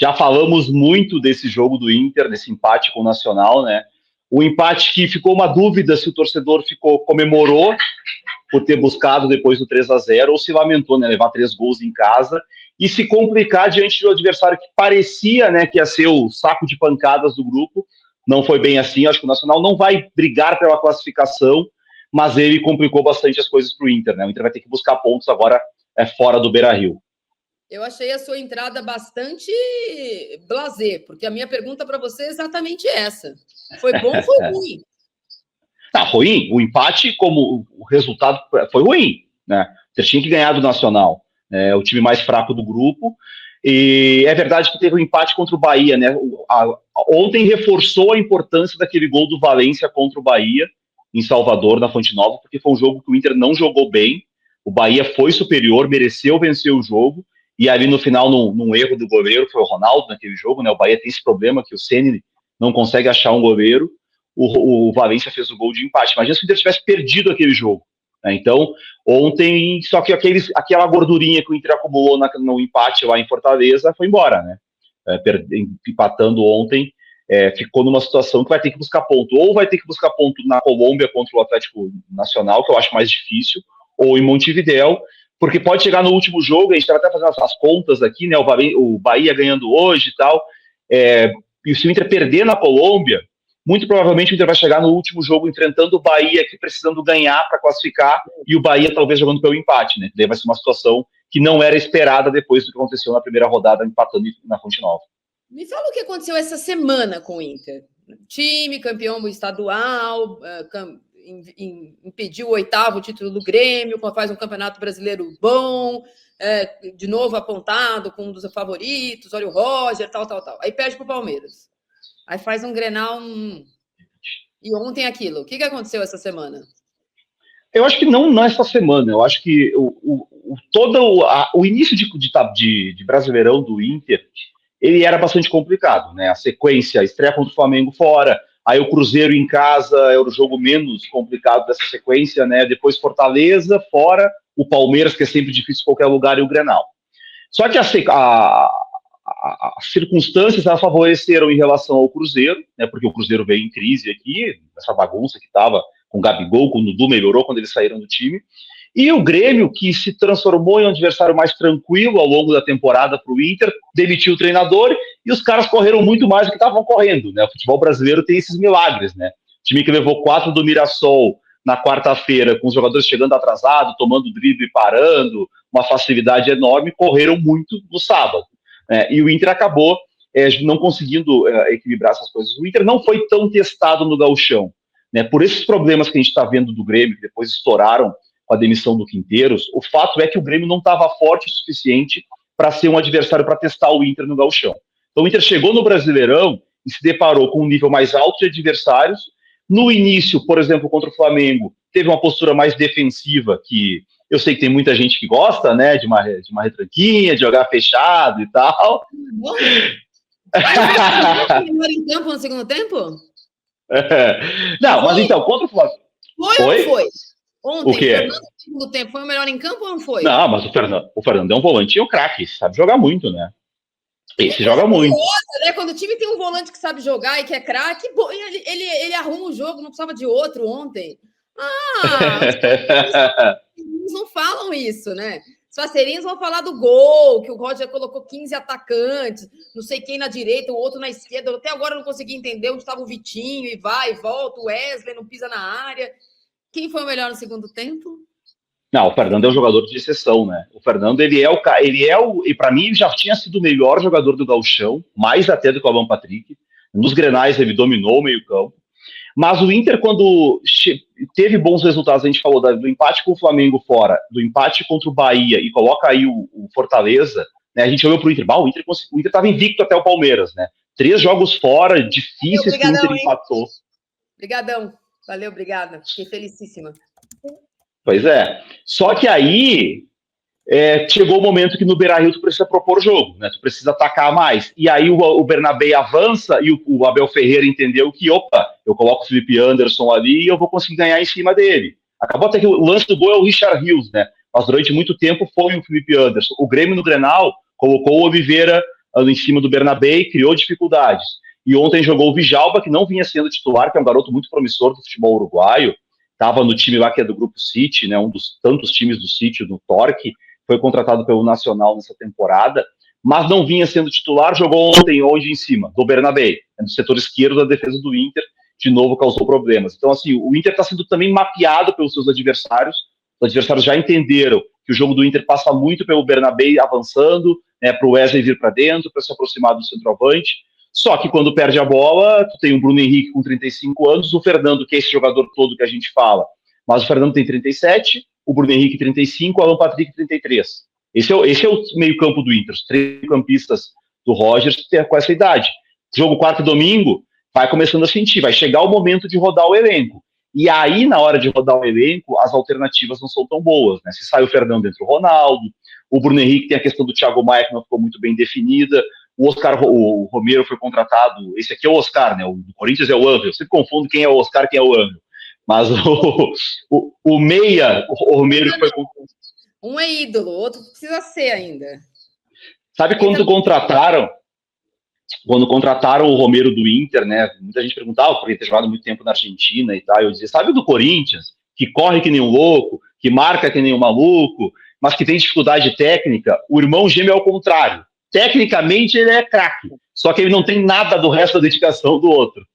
Já falamos muito desse jogo do Inter, desse empate com o Nacional, né? O empate que ficou uma dúvida se o torcedor comemorou por ter buscado depois do 3-0 ou se lamentou, né? Levar 3 gols em casa e se complicar diante de um adversário que parecia, né, que ia ser o saco de pancadas do grupo. Não foi bem assim. Acho que o Nacional não vai brigar pela classificação, mas ele complicou bastante as coisas para o Inter, né? O Inter vai ter que buscar pontos agora fora do Beira-Rio. Eu achei a sua entrada bastante blasé, porque a minha pergunta para você é exatamente essa. Foi bom ou foi ruim? Tá, ruim. O empate, como o resultado, foi ruim, né? Você tinha que ganhar do Nacional, o time mais fraco do grupo. E é verdade que teve um empate contra o Bahia, né? Ontem reforçou a importância daquele gol do Valência contra o Bahia, em Salvador, na Fonte Nova, porque foi um jogo que o Inter não jogou bem. O Bahia foi superior, mereceu vencer o jogo. E ali no final, num erro do goleiro, foi o Ronaldo naquele jogo, né? O Bahia tem esse problema que o Ceni não consegue achar um goleiro. O Valência fez o gol de empate. Imagina se o Inter tivesse perdido aquele jogo. Né? Então, ontem, só que aquela gordurinha que o Inter acumulou no empate lá em Fortaleza foi embora, né? Empatando ontem, ficou numa situação que vai ter que buscar ponto. Ou vai ter que buscar ponto na Colômbia contra o Atlético Nacional, que eu acho mais difícil, ou em Montevidéu, porque pode chegar no último jogo, a gente estava até fazendo as contas aqui, né? O Bahia ganhando hoje e tal, e se o Inter perder na Colômbia, muito provavelmente o Inter vai chegar no último jogo enfrentando o Bahia aqui, precisando ganhar para classificar, e o Bahia talvez jogando pelo empate, né? Daí vai ser uma situação que não era esperada depois do que aconteceu na primeira rodada, empatando na Fonte Nova. Me fala o que aconteceu essa semana com o Inter. Time campeão estadual, impediu o 8º título do Grêmio, faz um campeonato brasileiro bom, de novo apontado com um dos favoritos, olha o Roger, tal. Aí perde para o Palmeiras. Aí faz um Grenal. E ontem aquilo. O que aconteceu essa semana? Eu acho que não essa semana. Eu acho que todo o início de Brasileirão do Inter, ele era bastante complicado, né? A sequência, a estreia contra o Flamengo fora, aí o Cruzeiro em casa era o jogo menos complicado dessa sequência, né? Depois Fortaleza fora, o Palmeiras, que é sempre difícil em qualquer lugar, e o Grenal. Só que as circunstâncias favoreceram em relação ao Cruzeiro, né? Porque o Cruzeiro veio em crise aqui, essa bagunça que estava com o Gabigol, com o Dudu, melhorou quando eles saíram do time. E o Grêmio, que se transformou em um adversário mais tranquilo ao longo da temporada para o Inter, demitiu o treinador e os caras correram muito mais do que estavam correndo. Né? O futebol brasileiro tem esses milagres. Né? O time que levou 4 do Mirassol na quarta-feira, com os jogadores chegando atrasado, tomando drible e parando, uma facilidade enorme, correram muito no sábado. E o Inter acabou não conseguindo equilibrar essas coisas. O Inter não foi tão testado no gauchão. Né? Por esses problemas que a gente está vendo do Grêmio, que depois estouraram com a demissão do Quinteiros, o fato é que o Grêmio não estava forte o suficiente para ser um adversário para testar o Inter no gauchão. Então o Inter chegou no Brasileirão e se deparou com um nível mais alto de adversários. No início, por exemplo, contra o Flamengo, teve uma postura mais defensiva, que eu sei que tem muita gente que gosta, né, de uma retranquinha, de jogar fechado e tal. Melhor em campo no segundo tempo? Não, mas então, contra o Flamengo... Foi ou não foi? Ontem, o quê? O Fernando no segundo tempo foi o melhor em campo ou não foi? Não, mas o Fernando é um volante e um craque, sabe jogar muito, né? Esse joga muito. Né? Quando o time tem um volante que sabe jogar e que é craque, ele arruma o jogo, não precisava de outro ontem. Eles não falam isso, né? Os parceirinhos vão falar do gol, que o Roger colocou 15 atacantes, não sei quem na direita, o outro na esquerda. Até agora eu não consegui entender onde estava o Vitinho, e vai e volta, o Wesley não pisa na área. Quem foi o melhor no segundo tempo? Não, o Fernando é um jogador de exceção, né? O Fernando, e para mim já tinha sido o melhor jogador do gauchão, mais até do que o Alan Patrick. Nos Grenais ele dominou o meio-campo. Mas o Inter, quando teve bons resultados, a gente falou do empate com o Flamengo fora, do empate contra o Bahia, e coloca aí o Fortaleza, né? A gente olhou pro Inter, o Inter estava invicto até o Palmeiras, né? 3 jogos fora, difíceis, que o Inter empatou. Obrigadão. Valeu, obrigada. Fiquei felicíssima. Pois é. Só que aí chegou o momento que no Beira-Rio tu precisa propor o jogo, né? Tu precisa atacar mais. E aí o Bernabé avança e o Abel Ferreira entendeu que, eu coloco o Felipe Anderson ali e eu vou conseguir ganhar em cima dele. Acabou até que o lance do gol é o Richard Rios, né? Mas durante muito tempo foi o Felipe Anderson. O Grêmio no Grenal colocou o Oliveira em cima do Bernabé, criou dificuldades. E ontem jogou o Villalba, que não vinha sendo titular, que é um garoto muito promissor do futebol uruguaio, estava no time lá que é do Grupo City, né, um dos tantos times do City, no Torque, foi contratado pelo Nacional nessa temporada, mas não vinha sendo titular, jogou ontem, hoje em cima, do Bernabé, no setor esquerdo da defesa do Inter, de novo causou problemas. Então, assim, o Inter está sendo também mapeado pelos seus adversários, os adversários já entenderam que o jogo do Inter passa muito pelo Bernabé avançando, né, para o Wesley vir para dentro, para se aproximar do centroavante. Só que quando perde a bola, tu tem o Bruno Henrique com 35 anos, o Fernando, que é esse jogador todo que a gente fala, mas o Fernando tem 37, o Bruno Henrique 35, o Alan Patrick 33. Esse é o meio-campo do Inter, os três campistas do Rogers com essa idade. Jogo quarto e domingo, vai começando a sentir, vai chegar o momento de rodar o elenco. E aí, na hora de rodar o elenco, as alternativas não são tão boas, né? Se sai o Fernando, entra o Ronaldo, o Bruno Henrique tem a questão do Thiago Maia, que não ficou muito bem definida, o Romero foi contratado, esse aqui é o Oscar, né? O do Corinthians é o Ângelo, eu sempre confundo quem é o Oscar e quem é o Ângelo. Mas o meia, o Romero foi contratado. Um é ídolo, o outro precisa ser ainda. Sabe quando contrataram o Romero do Inter, né? Muita gente perguntava, porque ele ter jogado muito tempo na Argentina e tal. Eu dizia, sabe o do Corinthians, que corre que nem um louco, que marca que nem um maluco, mas que tem dificuldade técnica? O irmão gêmeo é ao contrário. Tecnicamente ele é craque, só que ele não tem nada do resto da dedicação do outro.